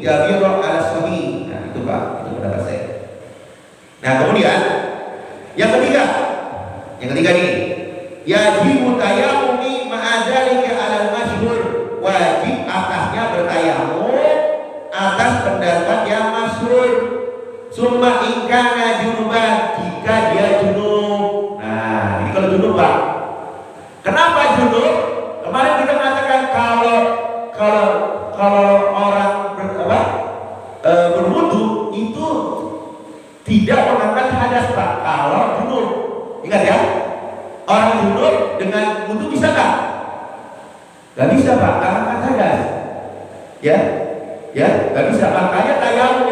Jabir al-Sahih. Nah itu Pak, itu pendapat saya. Nah kemudian yang ketiga nih, yajibu tayammumi ma'adzalika 'alal masyhur, wajib atasnya bertayamum atas pendapat yang masyhur. Summa in kana junuban, jika dia junub. Nah ini kalau junub Pak. Kenapa junub? Kemarin kita mengatakan kalau orang berwudu itu tidak mengangkat hadas Pak. Kalau junub, ingat ya, orang junub dengan wudu bisa nggak? Nggak bisa Pak, karena angkat hadas. Ya, nggak bisa. Makanya tayamum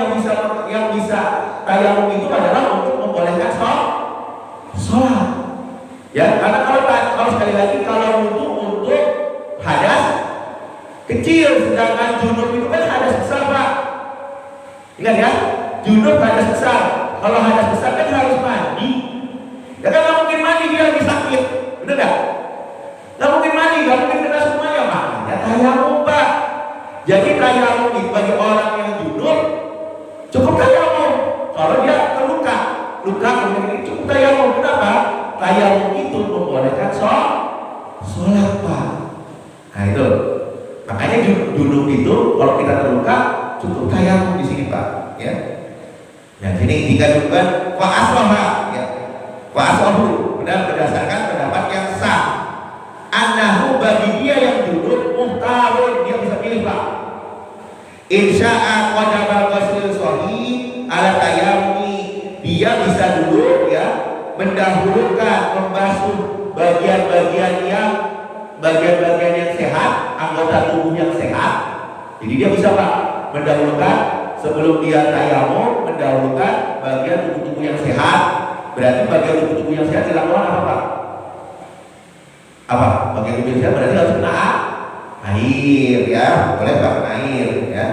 yang bisa tayamum itu adalah untuk membolehkan sholat. Ya, karena kalau sekali lagi kalau wudu untuk hadas kecil, sedangkan junub itu kan hadas besar Pak. Ingat ya, junub hadas besar. Kalau hadas besar kan harus mandi. Ya kan nggak mungkin mandi dia lagi sakit, bener nggak? Nggak mungkin mandi, nggak mungkin kena semuanya makanya tayamum Pak. Jadi tayamum itu bagi orang yang junub cukup tayamum. Kalau dia terluka, kemudian cukup tayamum. Kenapa? Tayamum itu membolehkan sholat Pak. Nah itu, makanya junub itu kalau kita terluka cukup tayamum di sini Pak. Ya. Nah sini 3 junuban wa asroha, ya. Wa asrohu, benar berdasarkan pendapat yang sah. Annahu bagi dia yang junub muhtarun, dia bisa pilih Pak. Insya'a qadabal ghusl sahih ala tayammumi, dia bisa dulu ya mendahulukan membasuh bagian-bagian yang sehat, anggota tubuh yang sehat. Jadi dia bisa Pak mendahulukan sebelum dia tayamum, mendahulukan bagian tubuh yang sehat. Berarti bagian tubuh yang sehat dilakukan apa Pak? Apa? Bagian tubuh yang sehat berarti harus kena air ya, boleh Pak kena air ya.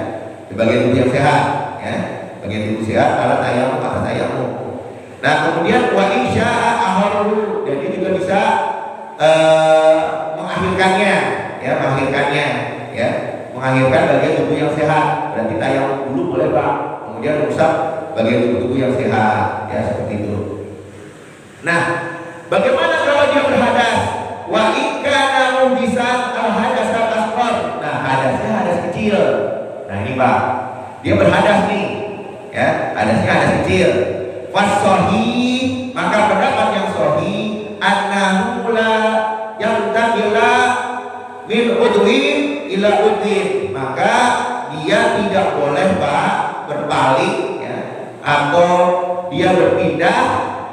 Di bagian tubuh yang sehat ya, bagian tubuh sehat alat tayamum atas tayamum. Nah kemudian wa insya'a aharu, dan dia juga bisa mengakhirkannya ya, mengakhirkan bagian tubuh yang sehat. Berarti tayamum dulu boleh Pak, kemudian rusak bagian tubuh yang sehat ya, seperti itu. Nah bagaimana kalau dia berhadas? Wa ikana muhdisan al hadas al-asghar. Nah hadasnya hadas kecil. Nah ini Pak, dia berhadas nih ya, hadasnya hadas kecil. Fasohi, maka pendapat yang sohi annahu la yantaqila min udwin ila udwin, maka dia tidak boleh Pak berbalik ya, atau dia berpindah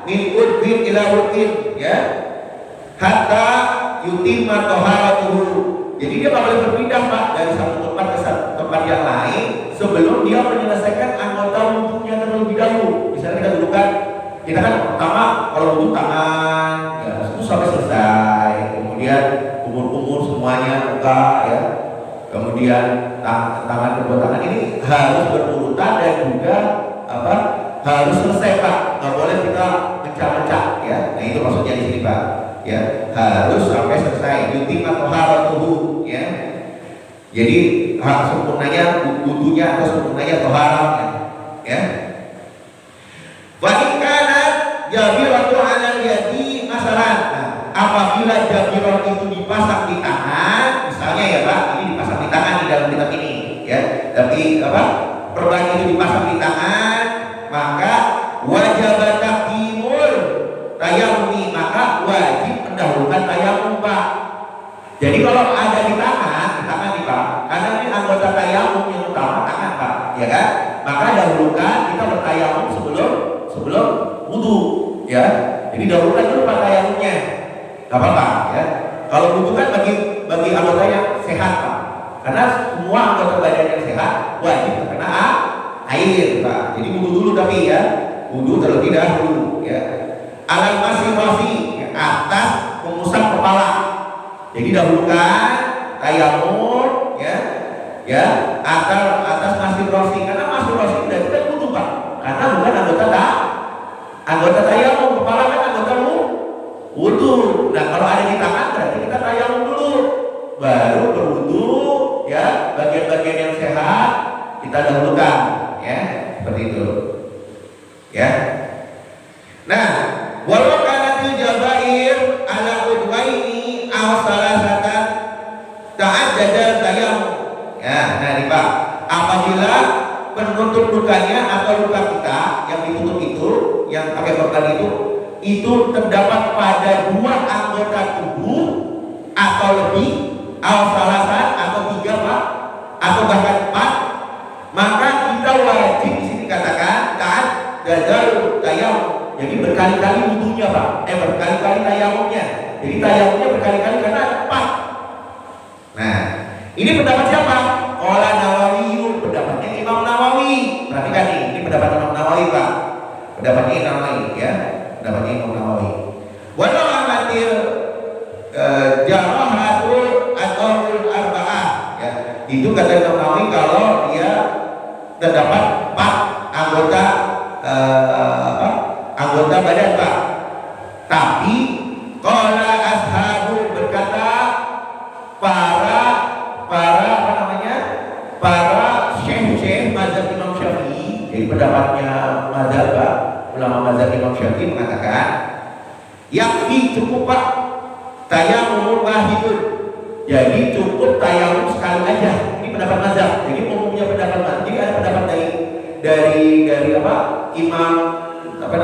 min udwin ila udwin ya, hatta yutimma taharatuhu. Jadi dia nggak boleh berpindah Pak dari satu tempat ke tempat yang lain sebelum dia menyelesaikan anggota wudhunya terlebih dahulu. Misalnya kita dulu kan, kita kan pertama kalau wudhu tangan ya itu sampai selesai, kemudian umur semuanya muka ya, kemudian tangan kedua tangan ini harus berurutan dan juga apa harus selesai Pak, nggak boleh kita mencah-mencah ya. Nah itu maksudnya di sini Pak ya, harus sampai selesai yutimma taharatuhu ya. Jadi hak sempurnanya wudunya atau sempurnanya taharahnya ya. Wa in kana jabiratu 'ala yadi masalan. Nah, apabila jabirah itu dipasang di tangan, misalnya ya Pak, ini dipasang di tangan di dalam kitab ini ya. Tapi apa? Perban itu dipasang di tangan, maka wajib taqdimul tayammumi, maka wajib mendahulukan tayamum Pak. Jadi kalau ada di tangan nih Pak, karena ini anggota tayamum yang utama tangan Pak, ya kan? Maka dahulukan kita bertayamum sebelum wudu, ya. Jadi dahulukan dulu Pak tayamumnya, nggak apa-apa, ya. Kalau wudu kan bagi anggota yang sehat Pak, karena semua anggota badan yang sehat wajib terkena air Pak. Jadi wudu dulu tapi ya, wudu terlebih dahulu, ya. Alat masing-masing ya, atas mengusap kepala. Jadi dahulukan tayamum ya atas masih rosi, karena masih rosi berarti kan wudu Pak, karena bukan anggota tayamum, kepala kan anggota wudu. Nah kalau ada di tangan berarti kita tayamum dulu, baru berwudu ya, bagian-bagian yang sehat kita dahulukan, ya, seperti itu. Ya. Nah, walau kanatil jabair ala udwaini aw salasatan ta'addada tayammum. Ya, nah ini Pak, apabila penutup lukanya atau luka kita yang ditutup itu, yang pakai korban itu terdapat pada 2 anggota tubuh atau lebih, al-salasan atau 3 Pak, atau bahkan 4, maka kita wajib di sini katakan taat dadal tayamum. Jadi berkali-kali wudunya Pak, berkali-kali tayamumnya. Jadi tayamumnya berkali-kali karena ada 4. Nah, ini pendapat siapa? Qala Nawawi, pendapatnya Imam Nawawi. Perhatikan nih, ini pendapat Imam Nawawi Pak. Pendapatnya Imam Nawawi, ya. Pendapatnya Imam Nawawi. Walau amatir jarahatul atau arba'ah, ya. Itu kata Imam Nawawi kalau dia terdapat 4 anggota anggota badan Pak. Tapi qala ashabu, berkata para syekh mazhab Imam Syafi'i, jadi pendapatnya mazhab Pak, ulama mazhab Imam Syafi'i mengatakan yakfi, cukup Pak, tayamum wahidun. Jadi cukup tayamum sekali aja. Ini pendapat mazhab. Jadi umumnya pendapat mazhab. Jadi ada pendapat dari apa? Imam